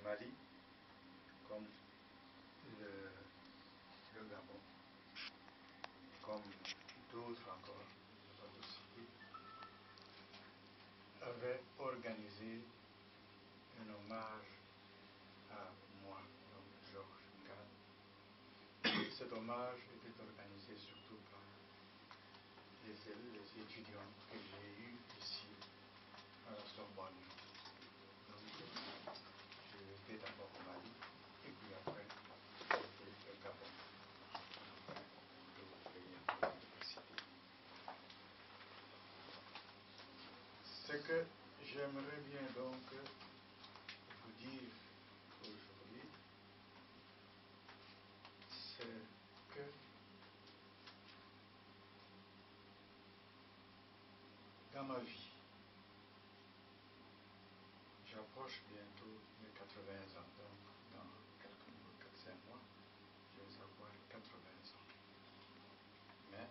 Mali, comme le Gabon, comme d'autres encore, pas aussi, avaient organisé un hommage à moi, donc Georges Ngab. Cet hommage était organisé surtout par les étudiants que j'ai eus ici à la Sorbonne. Donc, j'ai été d'abord au Mali et puis après j'ai été au Gabon. Enfin, d'autres pays un peu précités. Ce que j'aimerais bien donc vous dire aujourd'hui, c'est que dans ma vie, j'approche bientôt mes 80 ans, donc dans quelques 4-5 mois, je vais avoir 80 ans. Mais,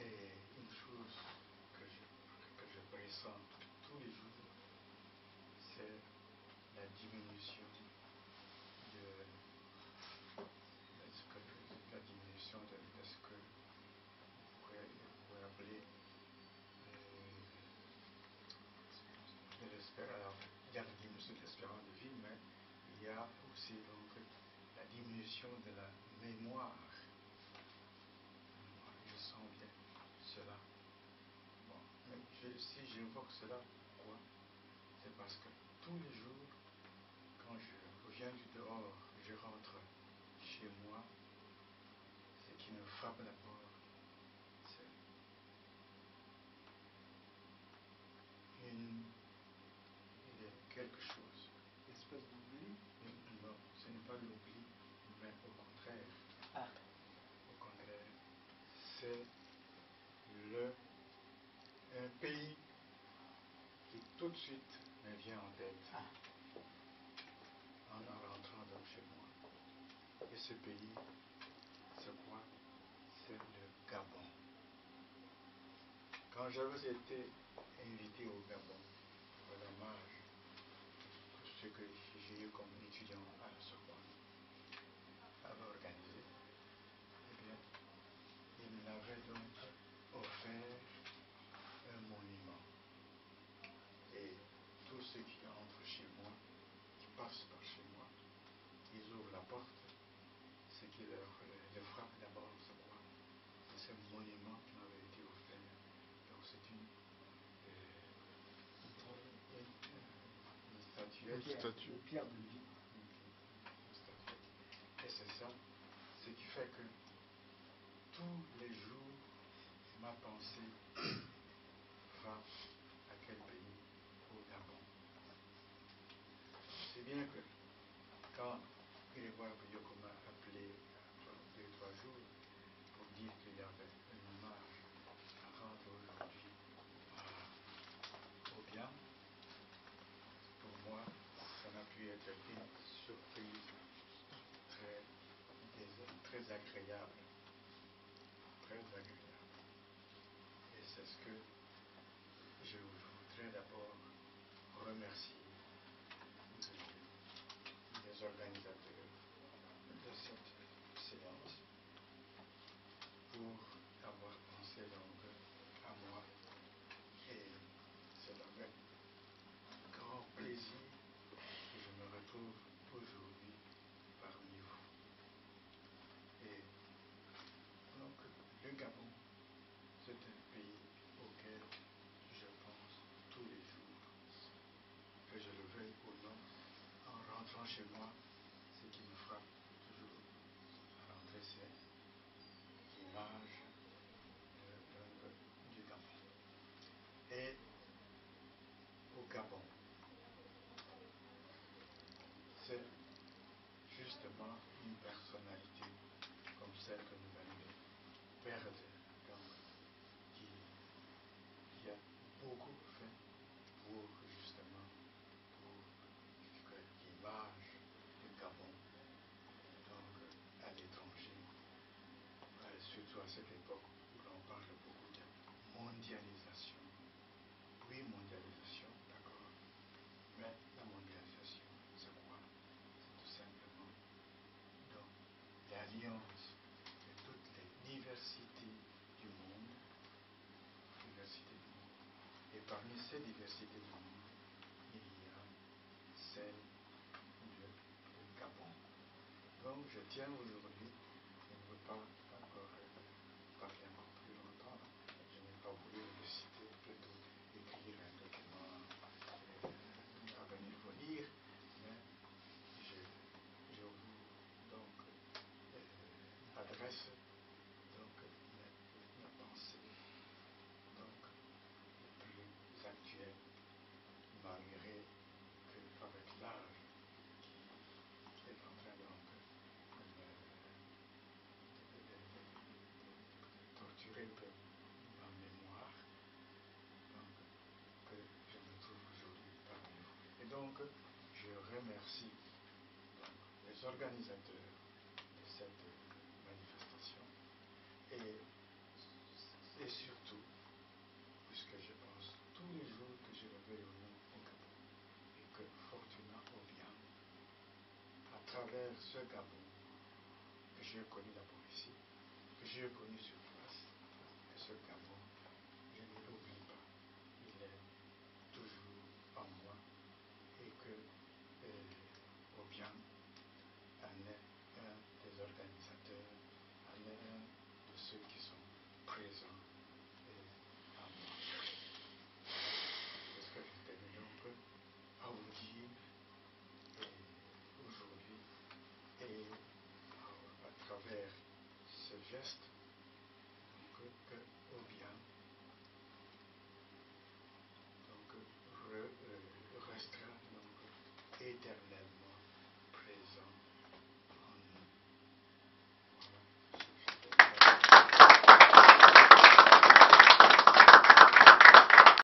et une chose que je pressens tous les jours, c'est la diminution de ce que vous pouvez appeler alors, il y a la diminution de l'espérance de vie, mais il y a aussi donc la diminution de la mémoire. Je sens bien cela. Bon, mais si j'invoque cela, pourquoi? C'est parce que tous les jours, quand je viens du dehors, je rentre chez moi, ce qui me frappe d'abord, c'est quelque chose. Espèce d'oubli? Non, ce n'est pas l'oubli, mais au contraire. Ah. Au contraire, c'est un pays qui tout de suite me vient en tête en rentrant donc chez moi. Et ce pays, c'est quoi? C'est le Gabon. Quand j'avais été invité au Gabon pour l'hommage, tout ce que j'ai eu comme étudiant à la Sorbonne avait organisé, eh bien, il m'avait donc offert un monument. Et tous ceux qui entrent chez moi, qui passent par chez moi, ils ouvrent la porte. Ce qui les frappe d'abord, c'est quoi? C'est ce monument qui m'avait été offert. Donc c'est une statuette. Une pierre de vie. Une statuette. Et c'est ça, ce qui fait que tous les jours, ma pensée va à quel pays? Au Gabon. C'est bien que quand Grégoire Bioko m'a appelé après 2-3 jours pour dire qu'il y avait un hommage à rendre aujourd'hui au bien, pour moi, ça n'a pu être une surprise très agréable. Très agréable. Et c'est ce que je voudrais d'abord remercier les organisateurs de cette séance pour avoir pensé donc à moi. Et c'est avec grand plaisir que je me retrouve aujourd'hui parmi vous. Et donc le Gabon, c'est un pays auquel je pense tous les jours, que je le veuille ou non. En rentrant chez moi, ce qui me frappe toujours à rentrer, c'est l'image du Gabon. Et au Gabon, c'est justement une personnalité comme celle que nous venons de perdre, donc, qui a beaucoup fait pour justement pour que l'image du Gabon donc à l'étranger, surtout à cette époque où l'on parle beaucoup de mondialisation. Oui, mondialisation, d'accord, mais la mondialisation parmi ces diversités de monde, il y a celle de Gabon. Donc je tiens aujourd'hui, je ne veux pas encore parler encore plus longtemps, je n'ai pas voulu le citer, plutôt écrire un document à venir vous lire, mais je vous donc adresse donc la pensée donc plus actuelle, malgré qu'avec l'âge qui est en train donc de torturer un peu ma mémoire, donc que je me trouve aujourd'hui parmi vous. Et donc je remercie donc les organisateurs de cette manifestation et surtout, puisque je pense tous les jours que je vais revenir au Gabon et que Fortuna Obiang, à travers ce Gabon que j'ai connu d'abord ici, que j'ai connu sur place, que ce Gabon, je ne l'oublie pas, il est toujours en moi et que Obiang en est un des organisateurs, en est un de ceux qui sont présents à moi. C'est ce que je tenais donc à vous dire aujourd'hui et à travers ce geste donc, que Obiang